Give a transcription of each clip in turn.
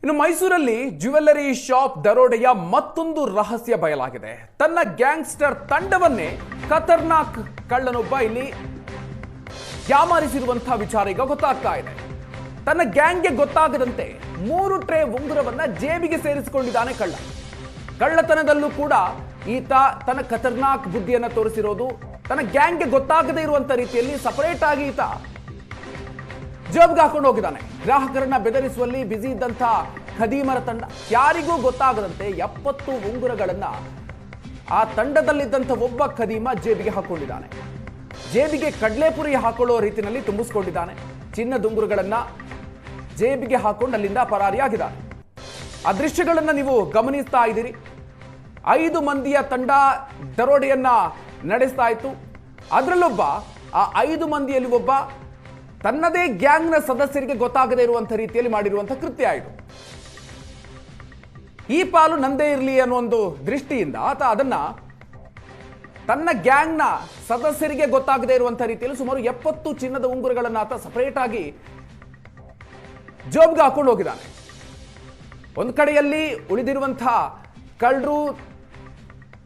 ಇನ್ನು ಮೈಸೂರಲ್ಲಿ jewellery shop ದರೋಡೆಯ ಮತ್ತೊಂದು ರಹಸ್ಯ ಬಯಲಾಗಿದೆ. ತನ್ನ ಗ್ಯಾಂಗ್ಸ್ಟರ್ ತಂಡವನ್ನೇ ಖತರ್ನಾಕ್ ಕಳ್ಳನೊಬ್ಬ ಇಲ್ಲಿ ಯಾಮಾರಿಸಿರುವಂತಹ ವಿಚಾರ ಈಗ ಗೊತ್ತಾಗ್ತಾ ಇದೆ. ತನ್ನ ಗ್ಯಾಂಗ್ಗೆ ಗೊತ್ತಾಗದಂತೆ 3 ಟ್ರೇ ಉಂಗುರವನ್ನ ಜೇಬಿಗೆ ಸೇರಿಸಿಕೊಂಡಿದ್ದಾನೆ ಕಳ್ಳ. ಕಳ್ಳತನದಲ್ಲೂ ಕೂಡ ಈತ ತನ್ನ ಖತರ್ನಾಕ್ ಬುದ್ಧಿಯನ್ನ ತೋರಿಸಿರೋದು. ತನ್ನ ಗ್ಯಾಂಗ್ಗೆ ಗೊತ್ತಾಗದೇ ಇರುವಂತ ರೀತಿಯಲ್ಲಿ ಸಪರೇಟ್ ಆಗಿ ಈತ ಜೇಬ್ಗೆ ಹಾಕೊಂಡು ಹೋಗಿದ್ದಾನೆ. ಗ್ರಾಹಕರನ್ನ ಬೆದರಿಸುವಲ್ಲಿ ಬ್ಯುಸಿ ಇದ್ದಂತ ಖದೀಮರ ತಂಡ ಯಾರಿಗೂ ಗೊತ್ತಾಗದಂತೆ 70 ಉಂಗುರಗಳನ್ನ ಆ ತಂಡದಲ್ಲಿದ್ದಂಥ ಒಬ್ಬ ಖದೀಮ ಜೇಬಿಗೆ ಹಾಕೊಂಡಿದ್ದಾನೆ. ಜೇಬಿಗೆ ಕಡಲೆಪುರಿ ಹಾಕೊಳ್ಳೋ ರೀತಿಯಲ್ಲಿ ತುಂಬಿಸ್ಕೊಂಡಿದ್ದಾನೆ. ಚಿನ್ನದ ಉಂಗುರಗಳನ್ನ ಜೇಬಿಗೆ ಹಾಕೊಂಡು ಅಲ್ಲಿಂದ ಪರಾರಿಯಾಗಿದ್ದಾನೆ. ಆ ದೃಶ್ಯಗಳನ್ನ ನೀವು ಗಮನಿಸ್ತಾ ಇದ್ದೀರಿ. 5 ಮಂದಿಯ ತಂಡ ದರೋಡೆಯನ್ನ ನಡೆಸ್ತಾ ಇತ್ತು. ಅದರಲ್ಲೊಬ್ಬ ಆ 5 ಮಂದಿಯಲ್ಲಿ ಒಬ್ಬ ತನ್ನದೇ ಗ್ಯಾಂಗ್ನ ಸದಸ್ಯರಿಗೆ ಗೊತ್ತಾಗದೇ ಇರುವಂತಹ ರೀತಿಯಲ್ಲಿ ಮಾಡಿರುವಂತಹ ಕೃತ್ಯ ಆಯಿತು. ಈ ಪಾಲು ನಂದೇ ಇರಲಿ ಅನ್ನೋ ಒಂದು ದೃಷ್ಟಿಯಿಂದ ಆತ ಅದನ್ನ ತನ್ನ ಗ್ಯಾಂಗ್ನ ಸದಸ್ಯರಿಗೆ ಗೊತ್ತಾಗದೇ ಇರುವಂತಹ ರೀತಿಯಲ್ಲಿ ಸುಮಾರು 70 ಚಿನ್ನದ ಉಂಗುರಗಳನ್ನು ಆತ ಸಪರೇಟ್ ಆಗಿ ಜೇಬ್ಗೆ ಹಾಕೊಂಡು ಹೋಗಿದ್ದಾನೆ. ಒಂದು ಕಡೆಯಲ್ಲಿ ಉಳಿದಿರುವಂತಹ ಕಳ್ಳರು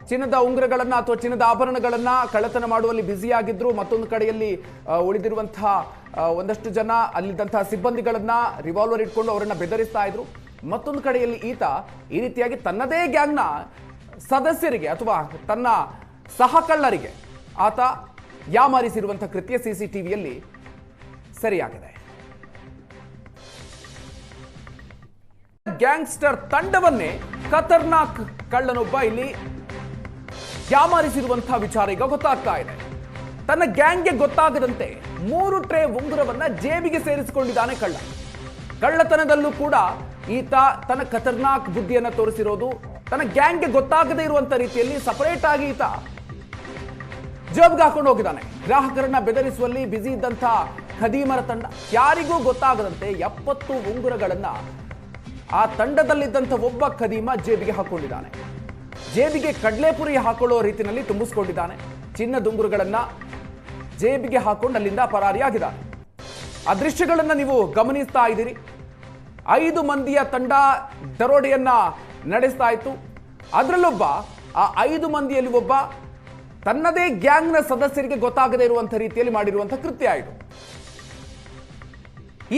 ಚಿನ್ನದ ಉಂಗುರಗಳನ್ನ ಅಥವಾ ಚಿನ್ನದ ಆಭರಣಗಳನ್ನ ಕಳ್ಳತನ ಮಾಡುವಲ್ಲಿ ಬ್ಯುಸಿಯಾಗಿದ್ರು. ಮತ್ತೊಂದು ಕಡೆಯಲ್ಲಿ ಉಳಿದಿರುವಂತಹ ಒಂದಷ್ಟು ಜನ ಅಲ್ಲಿದ್ದಂತಹ ಸಿಬ್ಬಂದಿಗಳನ್ನ ರಿವಾಲ್ವರ್ ಇಟ್ಕೊಂಡು ಅವರನ್ನ ಬೆದರಿಸ್ತಾ ಇದ್ರು. ಮತ್ತೊಂದು ಕಡೆಯಲ್ಲಿ ಈತ ಈ ರೀತಿಯಾಗಿ ತನ್ನದೇ ಗ್ಯಾಂಗ್ನ ಸದಸ್ಯರಿಗೆ ಅಥವಾ ತನ್ನ ಸಹಕಳ್ಳರಿಗೆ ಆತ ಯಾಮಾರಿಸಿರುವಂತಹ ಕೃತ್ಯ ಸಿಸಿಟಿವಿಯಲ್ಲಿ ಸರಿಯಾಗಿದೆ. ಗ್ಯಾಂಗ್ಸ್ಟರ್ ತಂಡವನ್ನೇ ಖತರ್ನಾಕ್ ಕಳ್ಳನೊಬ್ಬ ಇಲ್ಲಿ ಯಾಮಾರಿಸಿರುವಂತಹ ವಿಚಾರ ಈಗ ಗೊತ್ತಾಗ್ತಾ ಇದೆ. ತನ್ನ ಗ್ಯಾಂಗ್ಗೆ ಗೊತ್ತಾಗದಂತೆ 3 ಟ್ರೇ ಉಂಗುರವನ್ನ ಜೇಬಿಗೆ ಸೇರಿಸಿಕೊಂಡಿದ್ದಾನೆ ಕಳ್ಳ. ಕಳ್ಳತನದಲ್ಲೂ ಕೂಡ ಈತ ತನ್ನ ಖತರ್ನಾಕ್ ಬುದ್ಧಿಯನ್ನ ತೋರಿಸಿರೋದು. ತನ್ನ ಗ್ಯಾಂಗ್ಗೆ ಗೊತ್ತಾಗದೇ ಇರುವಂತ ರೀತಿಯಲ್ಲಿ ಸಪರೇಟ್ ಆಗಿ ಈತ ಜೇಬ್ಗೆ ಹಾಕೊಂಡು ಹೋಗಿದ್ದಾನೆ. ಗ್ರಾಹಕರನ್ನ ಬೆದರಿಸುವಲ್ಲಿ ಬ್ಯುಸಿ ಇದ್ದಂತ ಖದೀಮರ ತಂಡ ಯಾರಿಗೂ ಗೊತ್ತಾಗದಂತೆ 70 ಉಂಗುರಗಳನ್ನ ಆ ತಂಡದಲ್ಲಿದ್ದಂಥ ಒಬ್ಬ ಖದೀಮ ಜೇಬಿಗೆ ಹಾಕೊಂಡಿದ್ದಾನೆ. ಜೇಬಿಗೆ ಕಡಲೆಪುರಿ ಹಾಕೊಳ್ಳೋ ರೀತಿಯಲ್ಲಿ ತುಂಬಿಸ್ಕೊಂಡಿದ್ದಾನೆ. ಚಿನ್ನದ ಉಂಗುರಗಳನ್ನ ಜೇಬಿಗೆ ಹಾಕೊಂಡು ಅಲ್ಲಿಂದ ಪರಾರಿಯಾಗಿದ್ದಾನೆ. ಆ ದೃಶ್ಯಗಳನ್ನ ನೀವು ಗಮನಿಸ್ತಾ ಇದ್ದೀರಿ. 5 ಮಂದಿಯ ತಂಡ ದರೋಡೆಯನ್ನ ನಡೆಸ್ತಾ ಇತ್ತು. ಅದರಲ್ಲೊಬ್ಬ ಆ 5 ಮಂದಿಯಲ್ಲಿ ಒಬ್ಬ ತನ್ನದೇ ಗ್ಯಾಂಗ್ನ ಸದಸ್ಯರಿಗೆ ಗೊತ್ತಾಗದೇ ಇರುವಂತಹ ರೀತಿಯಲ್ಲಿ ಮಾಡಿರುವಂತಹ ಕೃತ್ಯ ಆಯಿತು.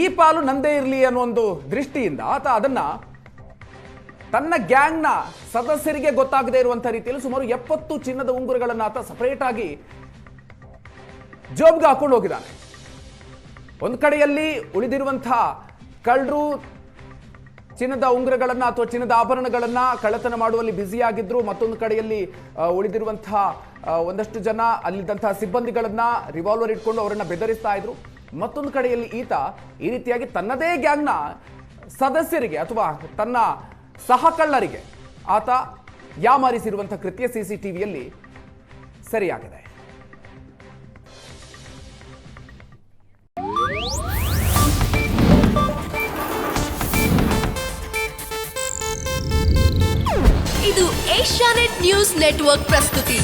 ಈ ಪಾಲು ನಂದೇ ಇರಲಿ ಅನ್ನೋ ಒಂದು ದೃಷ್ಟಿಯಿಂದ ಆತ ಅದನ್ನ ತನ್ನ ಗ್ಯಾಂಗ್ನ ಸದಸ್ಯರಿಗೆ ಗೊತ್ತಾಗದೇ ಇರುವಂತಹ ರೀತಿಯಲ್ಲಿ ಸುಮಾರು 70 ಚಿನ್ನದ ಉಂಗುರಗಳನ್ನು ಆತ ಸಪರೇಟ್ ಆಗಿ ಜೇಬ್ಗೆ ಹಾಕೊಂಡು ಹೋಗಿದ್ದಾನೆ. ಒಂದು ಕಡೆಯಲ್ಲಿ ಉಳಿದಿರುವಂತಹ ಕಳ್ಳರು ಚಿನ್ನದ ಉಂಗುರಗಳನ್ನ ಅಥವಾ ಚಿನ್ನದ ಆಭರಣಗಳನ್ನ ಕಳ್ಳತನ ಮಾಡುವಲ್ಲಿ ಬ್ಯುಸಿಯಾಗಿದ್ರು. ಮತ್ತೊಂದು ಕಡೆಯಲ್ಲಿ ಉಳಿದಿರುವಂತಹ ಒಂದಷ್ಟು ಜನ ಅಲ್ಲಿದ್ದಂತಹ ಸಿಬ್ಬಂದಿಗಳನ್ನ ರಿವಾಲ್ವರ್ ಇಟ್ಕೊಂಡು ಅವರನ್ನ ಬೆದರಿಸ್ತಾ ಇದ್ರು. ಮತ್ತೊಂದು ಕಡೆಯಲ್ಲಿ ಈತ ಈ ರೀತಿಯಾಗಿ ತನ್ನದೇ ಗ್ಯಾಂಗ್ನ ಸದಸ್ಯರಿಗೆ ಅಥವಾ ತನ್ನ ಸಹಕಳ್ಳರಿಗೆ ಆತ ಯಾಮಾರಿಸಿರುವಂತಹ ಕೃತ್ಯ ಸಿಸಿಟಿವಿಯಲ್ಲಿ ಸರಿಯಾಗಿದೆ. ಇದು ಏಷ್ಯಾನೆಟ್ ನ್ಯೂಸ್ ನೆಟ್ವರ್ಕ್ ಪ್ರಸ್ತುತಿ.